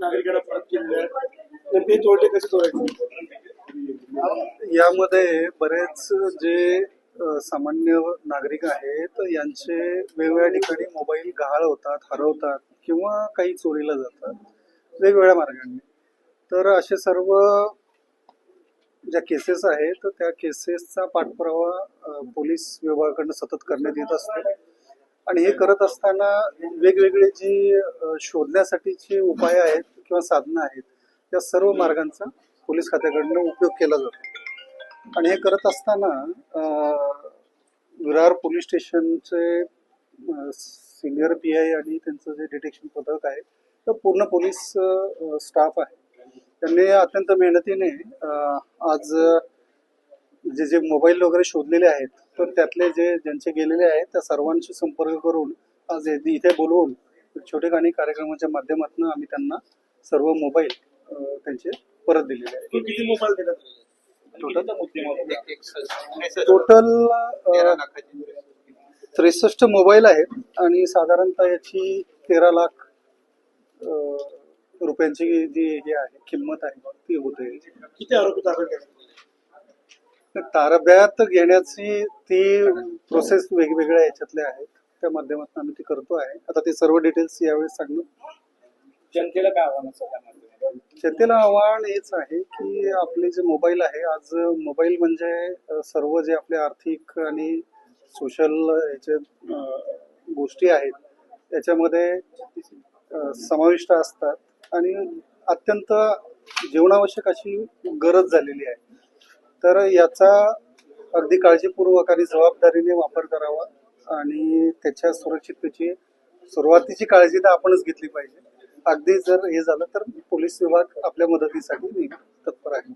नागरिकांना परत केलेले आहेत तर ते तोडले कसे तोडायचे? यामध्ये बरेच जे सामान्य नागरिक आहेत यांचे वेगवेगळ्या ठिकाणी मोबाईल गहाळ होतात, हरवतात किंवा काही चोरीला जातात वेगवेगळ्या मार्गाने. तर असे सर्व ज्या केसेस आहेत तर त्या केसेसचा पाठपुरावा पोलीस विभागाकडून सतत करण्यात येत असतो. आणि हे करत असताना वेगवेगळे जी शोधण्यासाठीची उपाय आहेत किंवा साधनं आहेत त्या सर्व मार्गांचा पोलीस खात्याकडनं उपयोग केला जातो. आणि हे करत असताना विरार पोलीस स्टेशनचे सिनियर PI आणि त्यांचं जे डिटेक्शन पथक आहे तर पूर्ण पोलीस स्टाफ आहे. त्यांनी अत्यंत मेहनतीने आज जे मोबाईल वगैरे शोधलेले आहेत तर त्यातले ज्यांचे गेलेले आहेत त्या सर्वांशी संपर्क करून आज इथे बोलवून छोटेखानी कार्यक्रमाच्या माध्यमातून आम्ही त्यांना सर्व मोबाईल त्यांचे परत दिलेले आहेत. किती मोबाईल देतात? टोटल 63 मोबाईल आहेत आणि साधारणतः याची 13 लाख रुपयांची जी हे आहे किंमत आहे ती होते. किती आरोपी ताब्यात घेतले? ताब्यात घेण्याची ती प्रोसेस वेगवेगळ्या याच्यातल्या आहेत त्या माध्यमातून आम्ही ती करतो आहे. आता ते सर्व डिटेल्स यावेळेस सांगणं. जनतेला काय आव्हान असेल? जनतेला आव्हान हेच आहे की आपले जे मोबाईल आहे आज मोबाईल म्हणजे सर्व जे आपले आर्थिक आणि सोशल याचे गोष्टी आहेत त्याच्यामध्ये समाविष्ट असतात आणि अत्यंत जीवनावश्यक अशी गरज झालेली आहे. तर याचा अगदी काळजीपूर्वक आणि जबाबदारीने वापर करावा आणि त्याच्या सुरक्षिततेची सुरुवातीची काळजी तर आपणच घेतली पाहिजे. अगदी जर हे झालं तर पोलीस विभाग आपल्या मदतीसाठी तत्पर आहे.